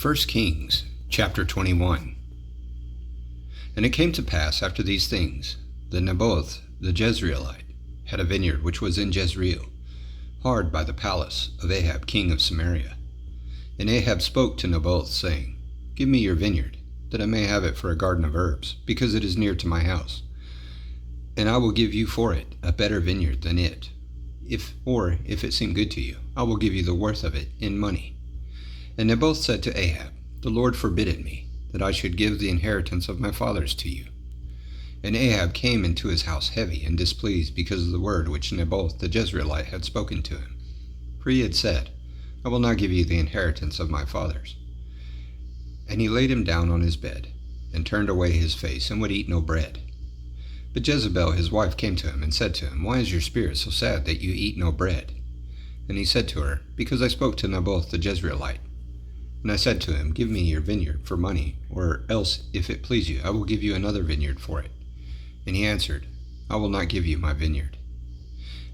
1 Kings chapter 21. And it came to pass after these things that Naboth the Jezreelite had a vineyard which was in Jezreel, hard by the palace of Ahab king of Samaria. And Ahab spoke to Naboth, saying, Give me your vineyard, that I may have it for a garden of herbs, because it is near to my house. And I will give you for it a better vineyard than it. If it seem good to you, I will give you the worth of it in money. And Naboth said to Ahab, The Lord forbid it me, that I should give the inheritance of my fathers to you. And Ahab came into his house heavy and displeased because of the word which Naboth the Jezreelite had spoken to him. For he had said, I will not give you the inheritance of my fathers. And he laid him down on his bed, and turned away his face, and would eat no bread. But Jezebel his wife came to him, and said to him, Why is your spirit so sad that you eat no bread? And he said to her, Because I spoke to Naboth the Jezreelite. And I said to him, Give me your vineyard for money, or else, if it please you, I will give you another vineyard for it. And he answered, I will not give you my vineyard.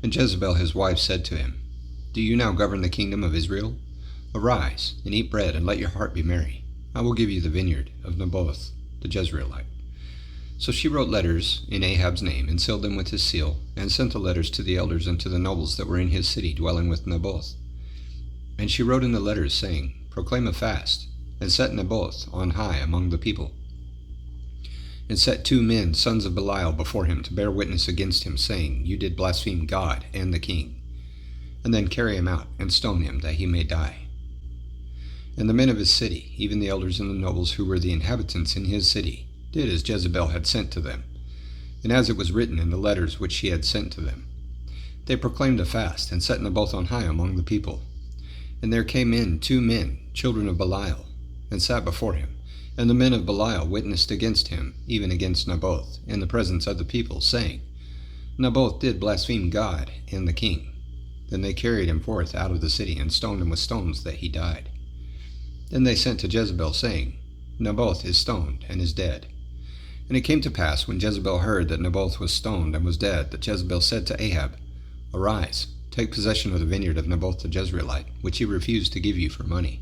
And Jezebel his wife said to him, Do you now govern the kingdom of Israel? Arise, and eat bread, and let your heart be merry. I will give you the vineyard of Naboth the Jezreelite. So she wrote letters in Ahab's name, and sealed them with his seal, and sent the letters to the elders and to the nobles that were in his city dwelling with Naboth. And she wrote in the letters, saying, Proclaim a fast, and set Naboth on high among the people. And set 2 men, sons of Belial, before him to bear witness against him, saying, You did blaspheme God and the king. And then carry him out, and stone him, that he may die. And the men of his city, even the elders and the nobles who were the inhabitants in his city, did as Jezebel had sent to them, and as it was written in the letters which she had sent to them. They proclaimed a fast, and set Naboth on high among the people. And there came in 2 men, children of Belial, and sat before him. And the men of Belial witnessed against him, even against Naboth, in the presence of the people, saying, Naboth did blaspheme God and the king. Then they carried him forth out of the city, and stoned him with stones, that he died. Then they sent to Jezebel, saying, Naboth is stoned, and is dead. And it came to pass, when Jezebel heard that Naboth was stoned and was dead, that Jezebel said to Ahab, Arise, take possession of the vineyard of Naboth the Jezreelite, which he refused to give you for money.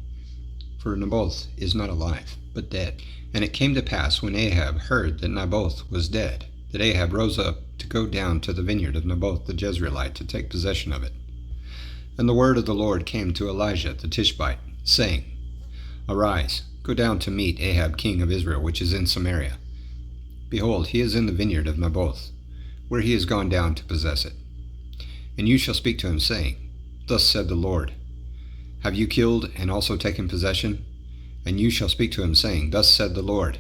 For Naboth is not alive, but dead. And it came to pass, when Ahab heard that Naboth was dead, that Ahab rose up to go down to the vineyard of Naboth the Jezreelite to take possession of it. And the word of the Lord came to Elijah the Tishbite, saying, Arise, go down to meet Ahab king of Israel, which is in Samaria. Behold, he is in the vineyard of Naboth, where he is gone down to possess it. And you shall speak to him, saying, Thus said the Lord, Have you killed and also taken possession? And you shall speak to him, saying, Thus said the Lord,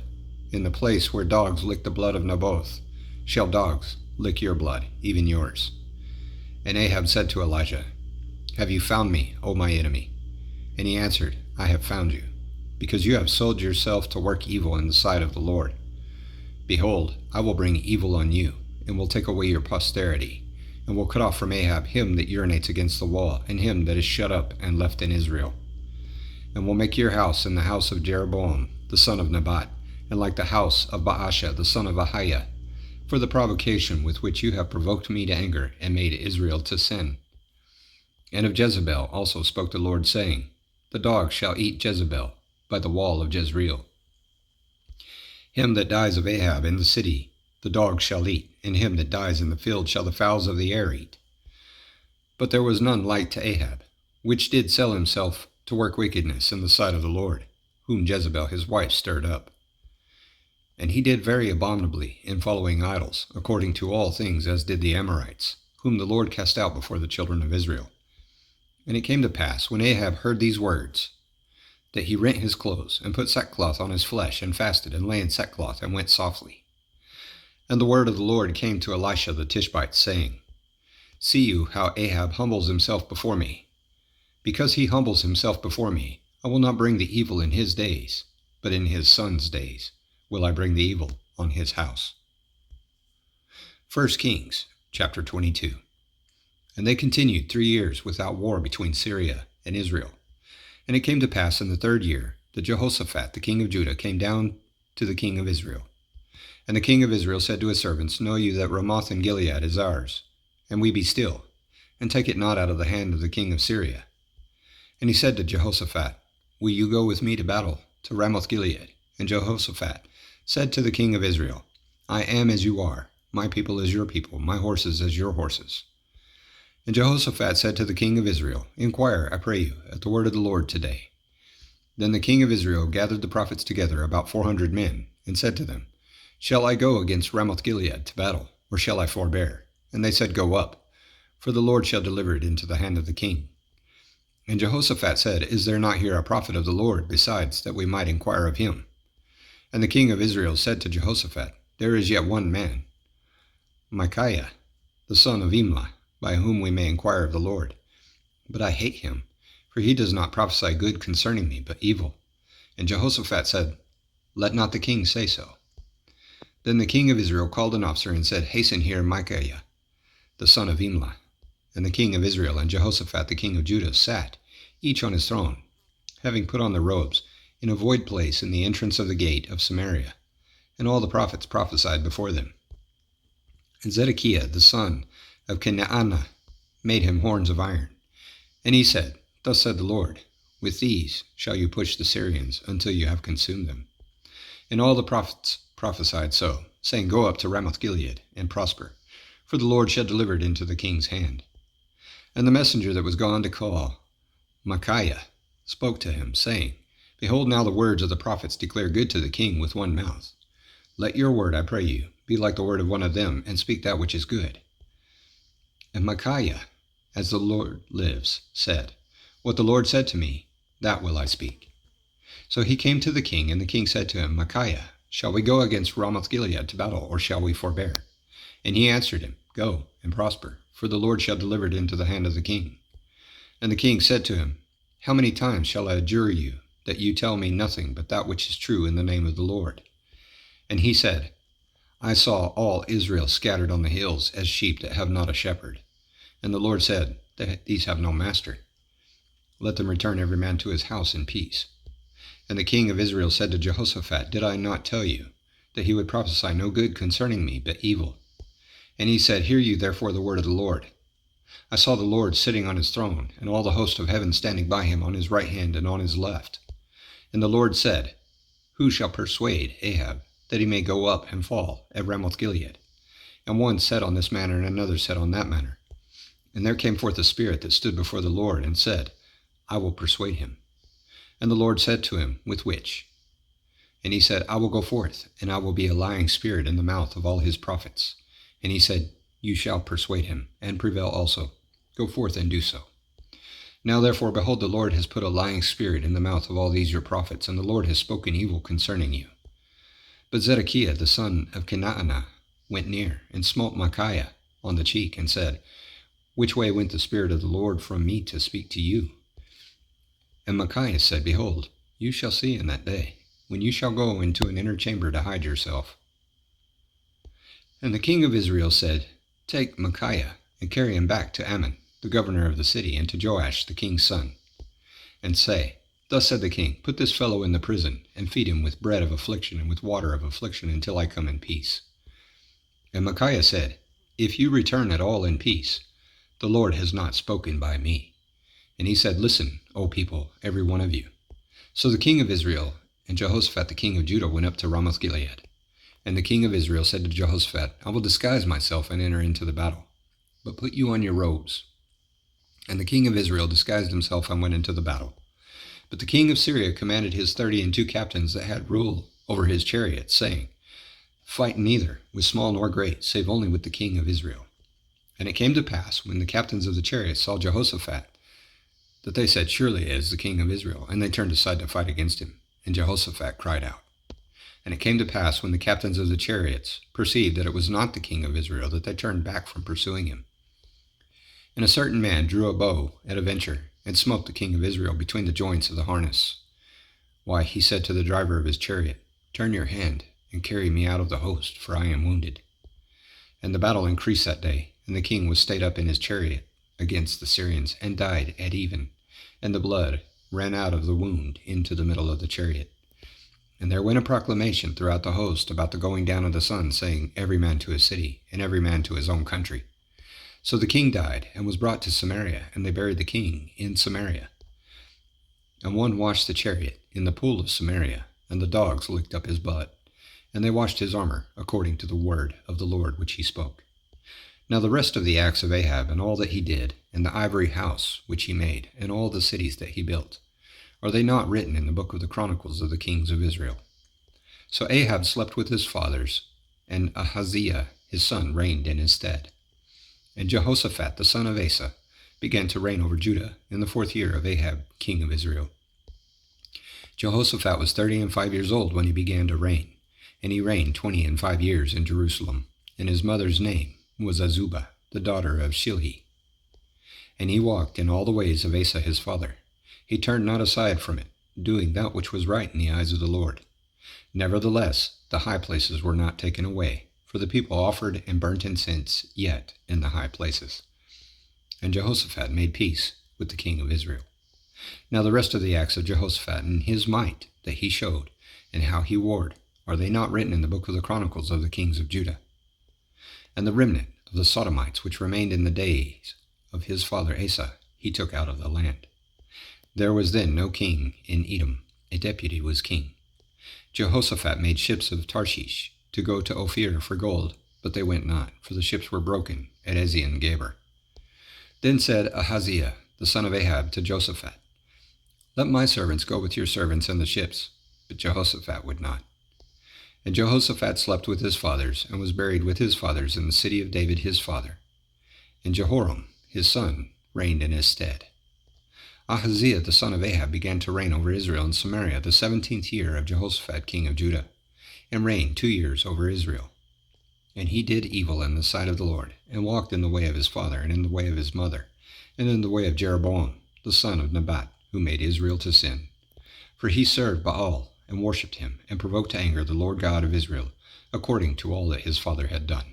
In the place where dogs lick the blood of Naboth, shall dogs lick your blood, even yours. And Ahab said to Elijah, Have you found me, O my enemy? And he answered, I have found you, because you have sold yourself to work evil in the sight of the Lord. Behold, I will bring evil on you, and will take away your posterity, and will cut off from Ahab him that urinates against the wall, and him that is shut up and left in Israel. And will make your house in the house of Jeroboam the son of Nebat, and like the house of Baasha the son of Ahiah, for the provocation with which you have provoked me to anger, and made Israel to sin. And of Jezebel also spoke the Lord, saying, The dog shall eat Jezebel by the wall of Jezreel. Him that dies of Ahab in the city the dog shall eat, and him that dies in the field shall the fowls of the air eat. But there was none like to Ahab, which did sell himself to work wickedness in the sight of the Lord, whom Jezebel his wife stirred up. And he did very abominably in following idols, according to all things as did the Amorites, whom the Lord cast out before the children of Israel. And it came to pass, when Ahab heard these words, that he rent his clothes, and put sackcloth on his flesh, and fasted, and lay in sackcloth, and went softly. And the word of the Lord came to Elisha the Tishbite, saying, See you how Ahab humbles himself before me. Because he humbles himself before me, I will not bring the evil in his days, but in his son's days will I bring the evil on his house. 1 Kings chapter 22. And they continued 3 years without war between Syria and Israel. And it came to pass in the 3rd year that Jehoshaphat the king of Judah came down to the king of Israel. And the king of Israel said to his servants, Know you that Ramoth in Gilead is ours, and we be still, and take it not out of the hand of the king of Syria. And he said to Jehoshaphat, will you go with me to battle, to Ramoth-Gilead? And Jehoshaphat said to the king of Israel, I am as you are, my people as your people, my horses as your horses. And Jehoshaphat said to the king of Israel, Inquire, I pray you, at the word of the Lord today. Then the king of Israel gathered the prophets together, about 400 men, and said to them, Shall I go against Ramoth-Gilead to battle, or shall I forbear? And they said, Go up, for the Lord shall deliver it into the hand of the king. And Jehoshaphat said, Is there not here a prophet of the Lord, besides, that we might inquire of him? And the king of Israel said to Jehoshaphat, There is yet one man, Micaiah, the son of Imlah, by whom we may inquire of the Lord. But I hate him, for he does not prophesy good concerning me, but evil. And Jehoshaphat said, Let not the king say so. Then the king of Israel called an officer and said, Hasten here Micaiah, the son of Imlah. And the king of Israel and Jehoshaphat the king of Judah sat, each on his throne, having put on their robes, in a void place in the entrance of the gate of Samaria. And all the prophets prophesied before them. And Zedekiah the son of Kenaanah made him horns of iron. And he said, Thus said the Lord, With these shall you push the Syrians until you have consumed them. And all the prophets prophesied so, saying, Go up to Ramoth-Gilead and prosper, for the Lord shall deliver it into the king's hand. And the messenger that was gone to call Micaiah spoke to him, saying, Behold, now the words of the prophets declare good to the king with one mouth. Let your word, I pray you, be like the word of one of them, and speak that which is good. And Micaiah, as the Lord lives, said, What the Lord said to me, that will I speak. So he came to the king, and the king said to him, Micaiah, shall we go against Ramoth-Gilead to battle, or shall we forbear? And he answered him, Go and prosper, for the Lord shall deliver it into the hand of the king. And the king said to him, How many times shall I adjure you, that you tell me nothing but that which is true in the name of the Lord? And he said, I saw all Israel scattered on the hills as sheep that have not a shepherd. And the Lord said, These have no master. Let them return every man to his house in peace. And the king of Israel said to Jehoshaphat, Did I not tell you that he would prophesy no good concerning me, but evil? And he said, Hear you therefore the word of the Lord. I saw the Lord sitting on his throne, and all the host of heaven standing by him on his right hand and on his left. And the Lord said, Who shall persuade Ahab, that he may go up and fall at Ramoth-Gilead? And one said on this manner, and another said on that manner. And there came forth a spirit that stood before the Lord, and said, I will persuade him. And the Lord said to him, With which? And he said, I will go forth, and I will be a lying spirit in the mouth of all his prophets. And he said, You shall persuade him, and prevail also. Go forth and do so. Now therefore, behold, the Lord has put a lying spirit in the mouth of all these your prophets, and the Lord has spoken evil concerning you. But Zedekiah the son of Kenaanah went near, and smote Micaiah on the cheek, and said, Which way went the Spirit of the Lord from me to speak to you? And Micaiah said, Behold, you shall see in that day, when you shall go into an inner chamber to hide yourself. And the king of Israel said, Take Micaiah, and carry him back to Ammon, the governor of the city, and to Joash the king's son, and say, Thus said the king, Put this fellow in the prison, and feed him with bread of affliction and with water of affliction until I come in peace. And Micaiah said, If you return at all in peace, the Lord has not spoken by me. And he said, Listen, O people, every one of you. So the king of Israel and Jehoshaphat the king of Judah went up to Ramoth-Gilead. And the king of Israel said to Jehoshaphat, I will disguise myself and enter into the battle, but put you on your robes. And the king of Israel disguised himself and went into the battle. But the king of Syria commanded his 32 captains that had rule over his chariots, saying, Fight neither with small nor great, save only with the king of Israel. And it came to pass, when the captains of the chariots saw Jehoshaphat, that they said, Surely it is the king of Israel. And they turned aside to fight against him. And Jehoshaphat cried out. And it came to pass, when the captains of the chariots perceived that it was not the king of Israel, that they turned back from pursuing him. And a certain man drew a bow at a venture, and smote the king of Israel between the joints of the harness. Why, he said to the driver of his chariot, Turn your hand, and carry me out of the host, for I am wounded. And the battle increased that day, and the king was stayed up in his chariot against the Syrians, and died at even, and the blood ran out of the wound into the middle of the chariot. And there went a proclamation throughout the host about the going down of the sun, saying, Every man to his city, and every man to his own country. So the king died, and was brought to Samaria, and they buried the king in Samaria. And one washed the chariot in the pool of Samaria, and the dogs licked up his blood. And they washed his armor, according to the word of the Lord which he spoke. Now the rest of the acts of Ahab, and all that he did, and the ivory house which he made, and all the cities that he built, are they not written in the book of the Chronicles of the kings of Israel? So Ahab slept with his fathers, and Ahaziah his son reigned in his stead. And Jehoshaphat the son of Asa began to reign over Judah in the 4th year of Ahab king of Israel. Jehoshaphat was 35 years old when he began to reign, and he reigned 25 years in Jerusalem, and his mother's name was Azubah, the daughter of Shilhi. And he walked in all the ways of Asa his father. He turned not aside from it, doing that which was right in the eyes of the Lord. Nevertheless, the high places were not taken away, for the people offered and burnt incense yet in the high places. And Jehoshaphat made peace with the king of Israel. Now the rest of the acts of Jehoshaphat and his might that he showed, and how he warred, are they not written in the book of the Chronicles of the kings of Judah? And the remnant of the Sodomites which remained in the days of his father Asa, he took out of the land. There was then no king in Edom, a deputy was king. Jehoshaphat made ships of Tarshish to go to Ophir for gold, but they went not, for the ships were broken at Ezion Geber. Then said Ahaziah, the son of Ahab, to Jehoshaphat, Let my servants go with your servants in the ships. But Jehoshaphat would not. And Jehoshaphat slept with his fathers, and was buried with his fathers in the city of David his father. And Jehoram, his son, reigned in his stead. Ahaziah the son of Ahab began to reign over Israel in Samaria the 17th year of Jehoshaphat king of Judah, and reigned 2 years over Israel. And he did evil in the sight of the Lord, and walked in the way of his father, and in the way of his mother, and in the way of Jeroboam the son of Nebat, who made Israel to sin. For he served Baal, and worshipped him, and provoked to anger the Lord God of Israel, according to all that his father had done.